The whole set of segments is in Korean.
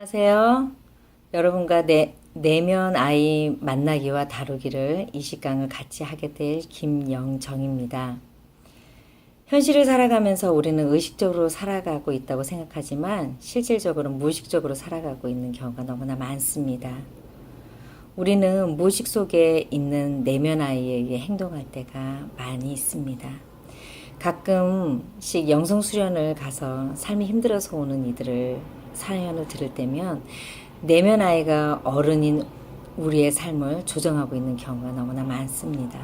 안녕하세요. 여러분과 내면 아이 만나기와 다루기를 이 시간을 같이 하게 될 김영정입니다. 현실을 살아가면서 우리는 의식적으로 살아가고 있다고 생각하지만 실질적으로 무의식적으로 살아가고 있는 경우가 너무나 많습니다. 우리는 무의식 속에 있는 내면 아이에 의해 행동할 때가 많이 있습니다. 가끔씩 영성 수련을 가서 삶이 힘들어서 오는 이들을 사연을 들을 때면 내면 아이가 어른인 우리의 삶을 조정하고 있는 경우가 너무나 많습니다.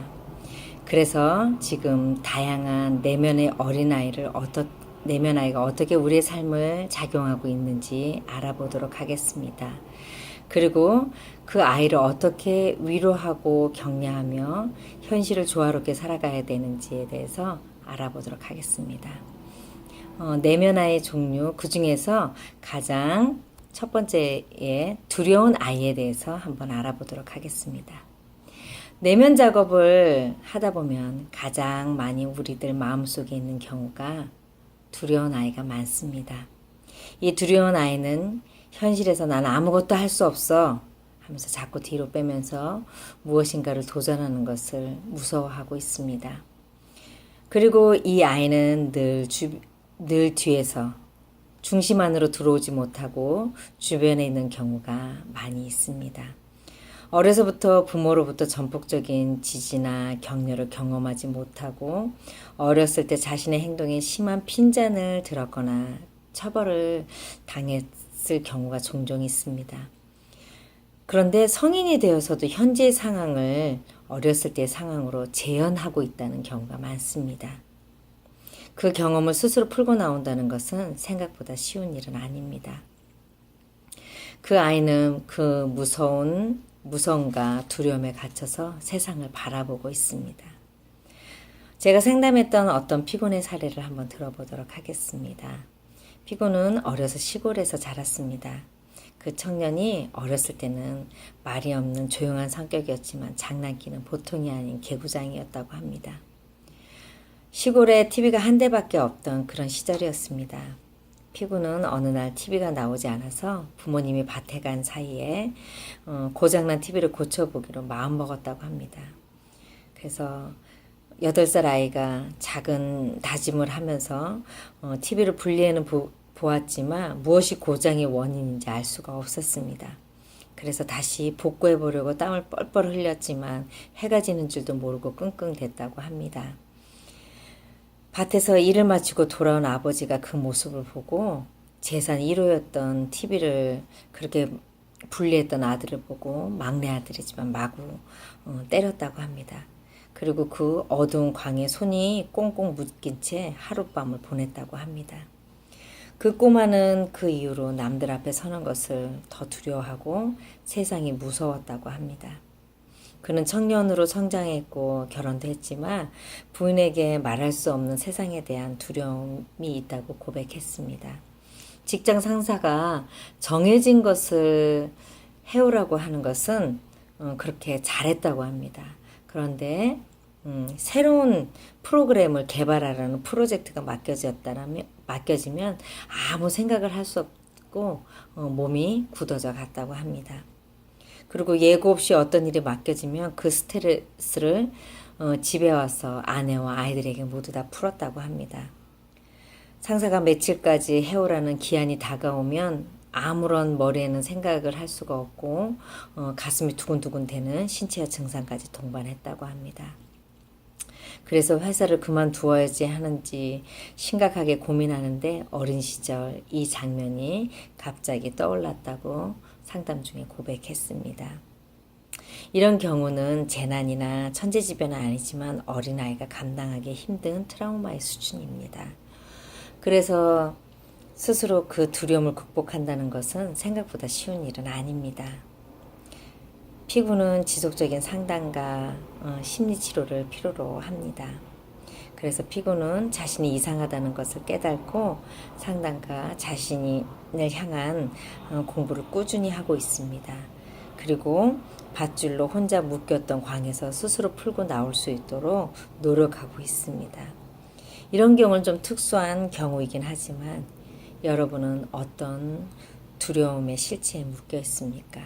그래서 지금 다양한 내면의 어린아이를 내면 아이가 어떻게 우리의 삶을 작용하고 있는지 알아보도록 하겠습니다. 그리고 그 아이를 어떻게 위로하고 격려하며 현실을 조화롭게 살아가야 되는지에 대해서 알아보도록 하겠습니다. 내면 아이의 종류, 그 중에서 가장 첫 번째에 두려운 아이에 대해서 한번 알아보도록 하겠습니다. 내면 작업을 하다 보면 가장 많이 우리들 마음속에 있는 경우가 두려운 아이가 많습니다. 이 두려운 아이는 현실에서 난 아무것도 할 수 없어 하면서 자꾸 뒤로 빼면서 무엇인가를 도전하는 것을 무서워하고 있습니다. 그리고 이 아이는 늘 뒤에서 중심 안으로 들어오지 못하고 주변에 있는 경우가 많이 있습니다. 어려서부터 부모로부터 전폭적인 지지나 격려를 경험하지 못하고 어렸을 때 자신의 행동에 심한 핀잔을 들었거나 처벌을 당했을 경우가 종종 있습니다. 그런데 성인이 되어서도 현재의 상황을 어렸을 때의 상황으로 재현하고 있다는 경우가 많습니다. 그 경험을 스스로 풀고 나온다는 것은 생각보다 쉬운 일은 아닙니다. 그 아이는 그 무서움과 두려움에 갇혀서 세상을 바라보고 있습니다. 제가 상담했던 어떤 피곤의 사례를 한번 들어보도록 하겠습니다. 피곤은 어려서 시골에서 자랐습니다. 그 청년이 어렸을 때는 말이 없는 조용한 성격이었지만 장난기는 보통이 아닌 개구장이었다고 합니다. 시골에 TV가 한 대밖에 없던 그런 시절이었습니다. 피구는 어느 날 TV가 나오지 않아서 부모님이 밭에 간 사이에 고장난 TV를 고쳐보기로 마음먹었다고 합니다. 그래서 8살 아이가 작은 다짐을 하면서 TV를 분리해는 보았지만 무엇이 고장의 원인인지 알 수가 없었습니다. 그래서 다시 복구해 보려고 땀을 뻘뻘 흘렸지만 해가 지는 줄도 모르고 끙끙댔다고 합니다. 밭에서 일을 마치고 돌아온 아버지가 그 모습을 보고 재산 1호였던 TV를 그렇게 분리했던 아들을 보고 막내 아들이지만 마구 때렸다고 합니다. 그리고 그 어두운 광에 손이 꽁꽁 묶인 채 하룻밤을 보냈다고 합니다. 그 꼬마는 그 이후로 남들 앞에 서는 것을 더 두려워하고 세상이 무서웠다고 합니다. 그는 청년으로 성장했고 결혼도 했지만 부인에게 말할 수 없는 세상에 대한 두려움이 있다고 고백했습니다. 직장 상사가 정해진 것을 해오라고 하는 것은 그렇게 잘했다고 합니다. 그런데 새로운 프로그램을 개발하라는 프로젝트가 맡겨지면 아무 생각을 할 수 없고 몸이 굳어져 갔다고 합니다. 그리고 예고 없이 어떤 일이 맡겨지면 그 스트레스를 집에 와서 아내와 아이들에게 모두 다 풀었다고 합니다. 상사가 며칠까지 해오라는 기한이 다가오면 아무런 머리에는 생각을 할 수가 없고 가슴이 두근두근 되는 신체화 증상까지 동반했다고 합니다. 그래서 회사를 그만두어야지 하는지 심각하게 고민하는데 어린 시절 이 장면이 갑자기 떠올랐다고 상담 중에 고백했습니다. 이런 경우는 재난이나 천재지변은 아니지만 어린아이가 감당하기 힘든 트라우마의 수준입니다. 그래서 스스로 그 두려움을 극복한다는 것은 생각보다 쉬운 일은 아닙니다. 피구는 지속적인 상담과 심리치료를 필요로 합니다. 그래서 피구는 자신이 이상하다는 것을 깨닫고 상담과 자신을 향한 공부를 꾸준히 하고 있습니다. 그리고 밧줄로 혼자 묶였던 광에서 스스로 풀고 나올 수 있도록 노력하고 있습니다. 이런 경우는 좀 특수한 경우이긴 하지만 여러분은 어떤 두려움의 실체에 묶여 있습니까?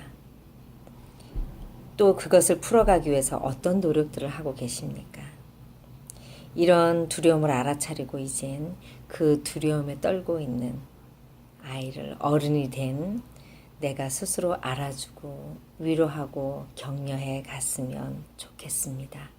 또 그것을 풀어가기 위해서 어떤 노력들을 하고 계십니까? 이런 두려움을 알아차리고 이젠 그 두려움에 떨고 있는 아이를 어른이 된 내가 스스로 알아주고 위로하고 격려해 갔으면 좋겠습니다.